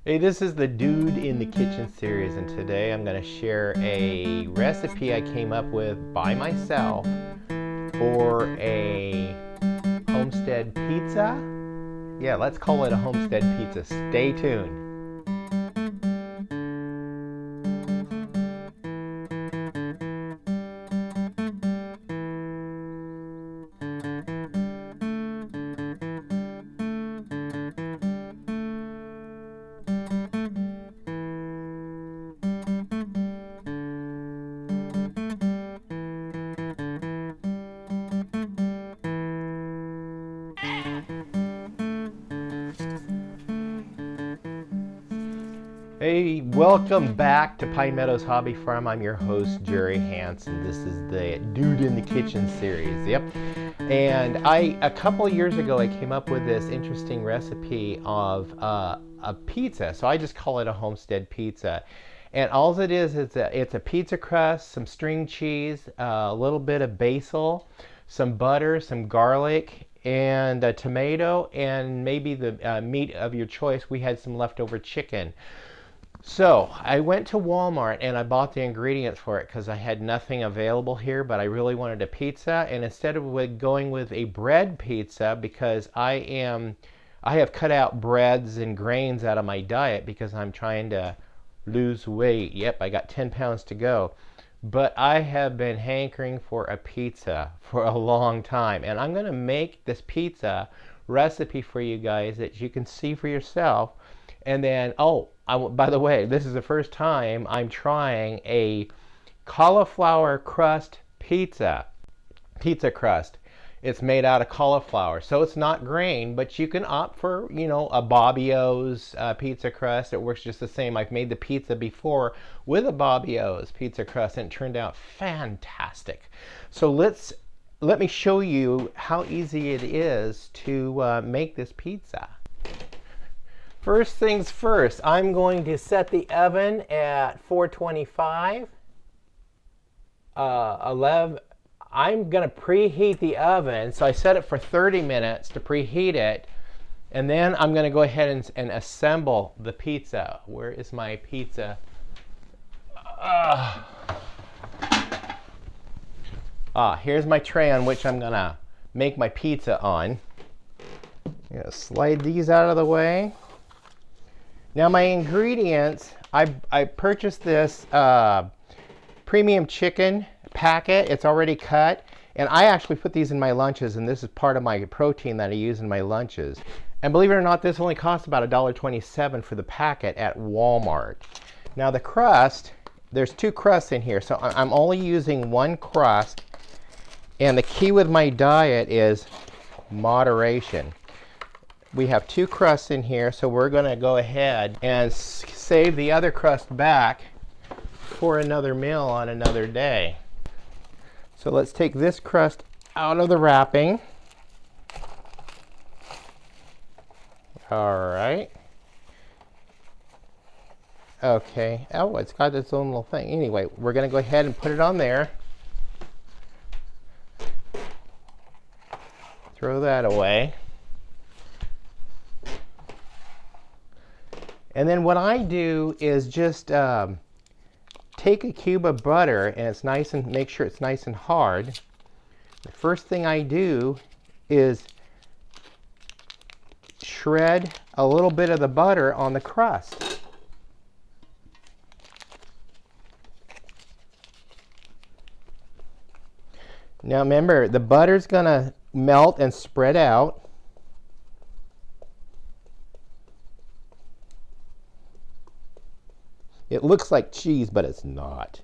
Hey, this is the Dude in the Kitchen series, and today I'm going to share a recipe I came up with by myself for a homestead pizza. Yeah, let's call it a homestead pizza. Stay tuned. Hey, welcome back to Pine Meadows Hobby Farm. I'm your host, Jerry Hansen. This is the Dude in the Kitchen series. Yep. And a couple of years ago, I came up with this interesting recipe of a pizza. So I just call it a homestead pizza. And all it is, it's a pizza crust, some string cheese, a little bit of basil, some butter, some garlic, and a tomato, and maybe the meat of your choice. We had some leftover chicken. So I went to Walmart and I bought the ingredients for it because I had nothing available here, but I really wanted a pizza. And instead of going with a bread pizza, because I have cut out breads and grains out of my diet because I'm trying to lose weight. Yep, I got 10 pounds to go. But I have been hankering for a pizza for a long time. And I'm going to make this pizza recipe for you guys that you can see for yourself. And then, by the way, this is the first time I'm trying a cauliflower crust pizza crust. It's made out of cauliflower, so it's not grain, but you can opt for, a Bobbio's pizza crust. It works just the same. I've made the pizza before with a Bobbio's pizza crust, and it turned out fantastic. So let me show you how easy it is to make this pizza. First things first, I'm going to set the oven at 425. I'm going to preheat the oven, so I set it for 30 minutes to preheat it, and then I'm going to go ahead and assemble the pizza. Where is my pizza? Here's my tray on which I'm going to make my pizza on. I'm going to slide these out of the way. Now my ingredients, I purchased this premium chicken packet. It's already cut. And I actually put these in my lunches, and this is part of my protein that I use in my lunches. And believe it or not, this only costs about $1.27 for the packet at Walmart. Now the crust, there's two crusts in here, so I'm only using one crust. And the key with my diet is moderation. We have two crusts in here, so we're going to go ahead and save the other crust back for another meal on another day. So let's take this crust out of the wrapping. All right. Okay. Oh, it's got its own little thing. Anyway, we're going to go ahead and put it on there. Throw that away. And then what I do is just take a cube of butter, and it's nice, and make sure it's nice and hard. The first thing I do is shred a little bit of the butter on the crust. Now remember, the butter's gonna melt and spread out. It looks like cheese, but it's not.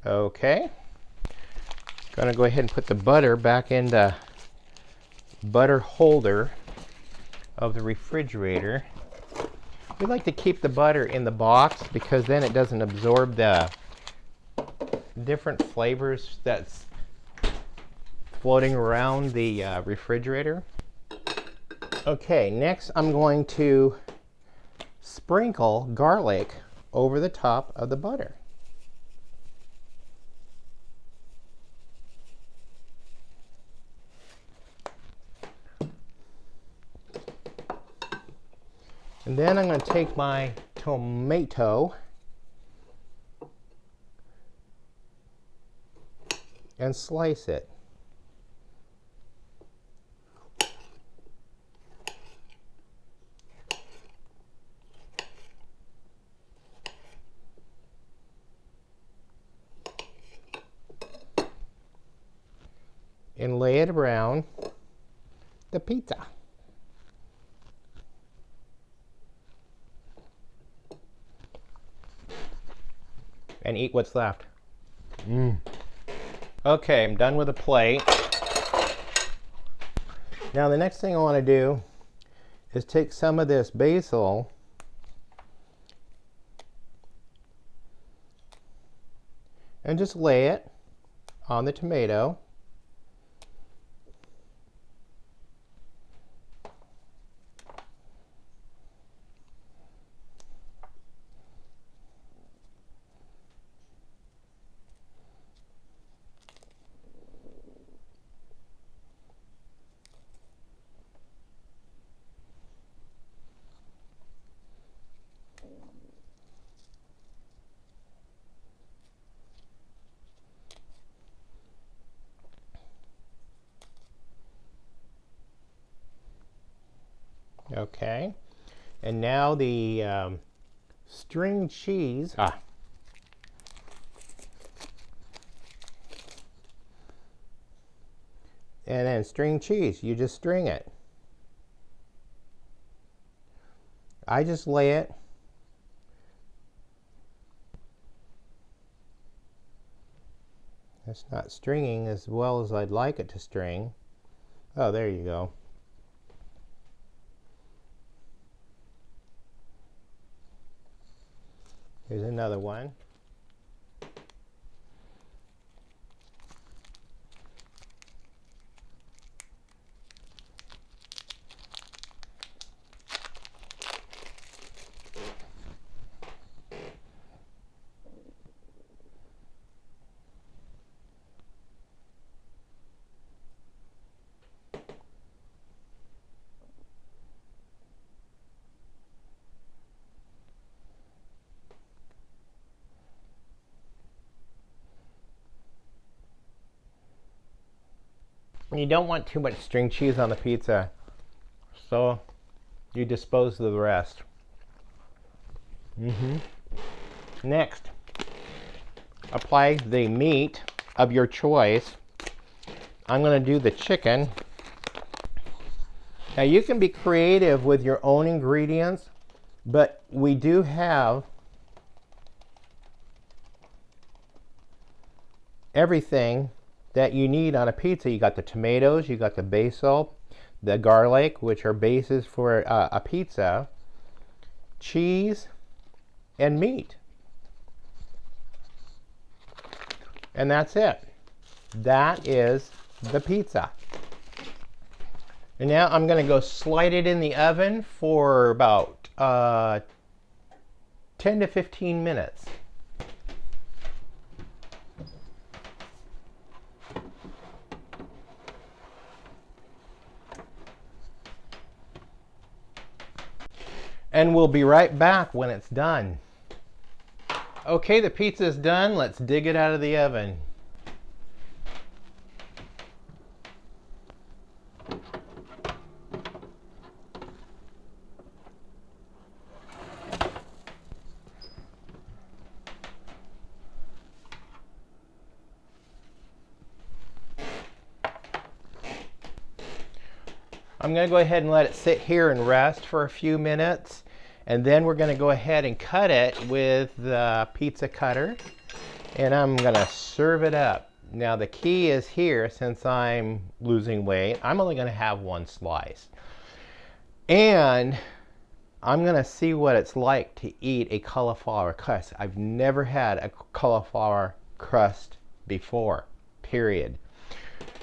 Okay. Gonna go ahead and put the butter back in the butter holder of the refrigerator. We like to keep the butter in the box because then it doesn't absorb the different flavors that's floating around the refrigerator. Okay, next I'm going to sprinkle garlic over the top of the butter. And then I'm going to take my tomato and slice it. And lay it around the pizza. And eat what's left. Okay, I'm done with the plate. Now the next thing I want to do is take some of this basil and just lay it on the tomato. Okay, and now the string cheese. And then string cheese, you just string it. I just lay it It's not stringing as well as I'd like it to string. Oh, there you go. Here's another one. You don't want too much string cheese on the pizza, so you dispose of the rest. Next, apply the meat of your choice. I'm going to do the chicken. Now you can be creative with your own ingredients, but we do have everything that you need on a pizza. You got the tomatoes, you got the basil, the garlic, which are bases for a pizza, cheese, and meat. And that's it. That is the pizza. And now I'm going to go slide it in the oven for about 10 to 15 minutes. And we'll be right back when it's done. Okay, the pizza's done. Let's dig it out of the oven. I'm going to go ahead and let it sit here and rest for a few minutes, and then we're going to go ahead and cut it with the pizza cutter, and I'm going to serve it up. Now the key is here, since I'm losing weight, I'm only going to have one slice. And I'm going to see what it's like to eat a cauliflower crust. I've never had a cauliflower crust before, period.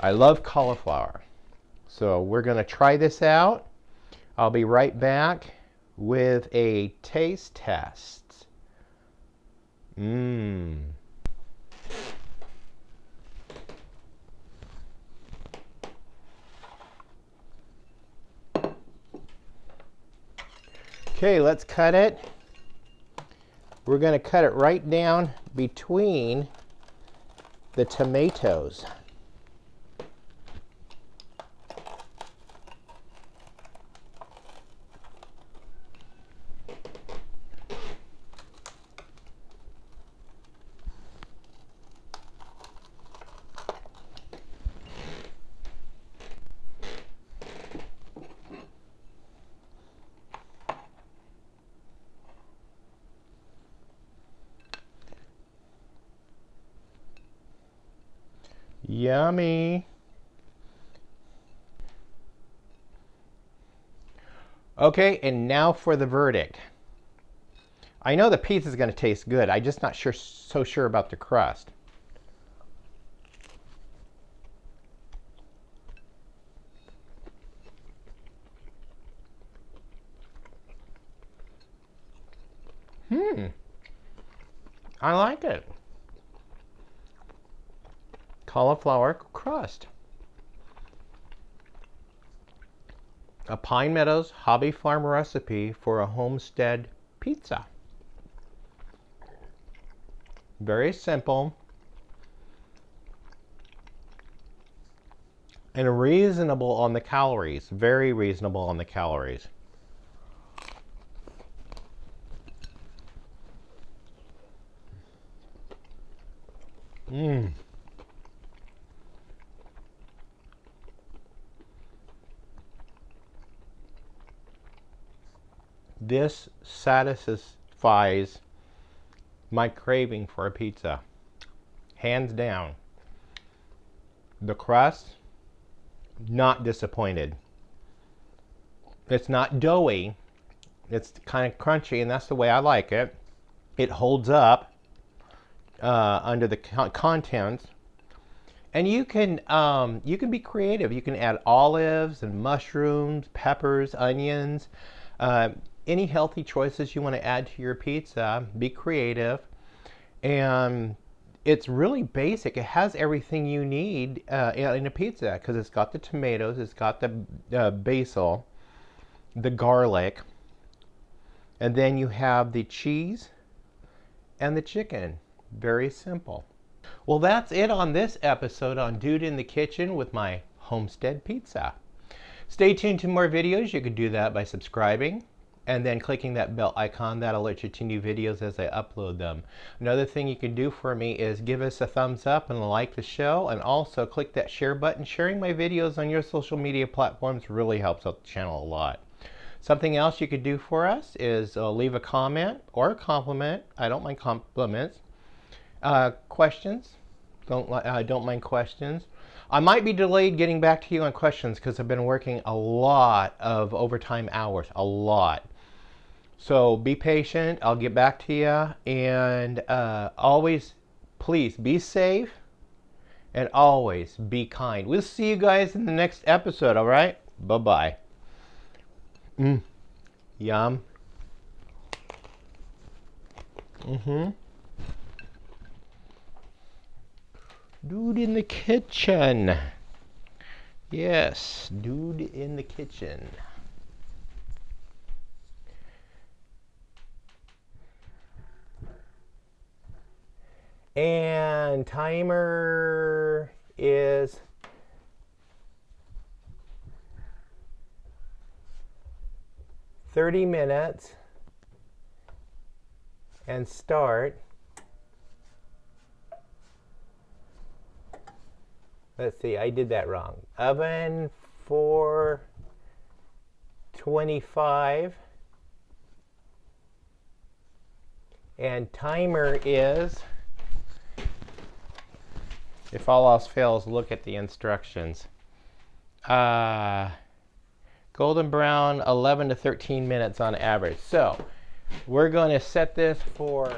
I love cauliflower. So we're going to try this out. I'll be right back with a taste test. Okay, let's cut it. We're going to cut it right down between the tomatoes. Yummy. Okay, and now for the verdict. I know the pizza is going to taste good. I'm just not so sure about the crust. I like it. Cauliflower crust. A Pine Meadows Hobby Farm recipe for a homestead pizza. Very simple and reasonable on the calories. Very reasonable on the calories. This satisfies my craving for a pizza. Hands down. The crust, not disappointed. It's not doughy. It's kind of crunchy, and that's the way I like it. It holds up under the contents. And you can be creative. You can add olives and mushrooms, peppers, onions, any healthy choices you want to add to your pizza. Be creative. And it's really basic. It has everything you need in a pizza because it's got the tomatoes, it's got the basil, the garlic, and then you have the cheese and the chicken. Very simple. Well, that's it on this episode on Dude in the Kitchen with my Homestead pizza. Stay tuned to more videos. You can do that by subscribing and then clicking that bell icon. That'll alert you to new videos as I upload them. Another thing you can do for me is give us a thumbs up and like the show, and also click that share button. Sharing my videos on your social media platforms really helps out the channel a lot. Something else you could do for us is leave a comment or a compliment. I don't mind compliments. Questions. Don't mind questions. I might be delayed getting back to you on questions because I've been working a lot of overtime hours. A lot. So be patient. I'll get back to you. And always, please be safe. And always be kind. We'll see you guys in the next episode, all right? Bye-bye. Yum. Dude in the kitchen. Yes, dude in the kitchen. And timer is 30 minutes. And start. Let's see, I did that wrong. Oven for 25. And timer is, if all else fails, look at the instructions. Golden brown, 11 to 13 minutes on average. So we're going to set this for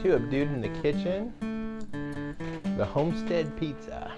2 of Dude in the Kitchen, the Homestead Pizza.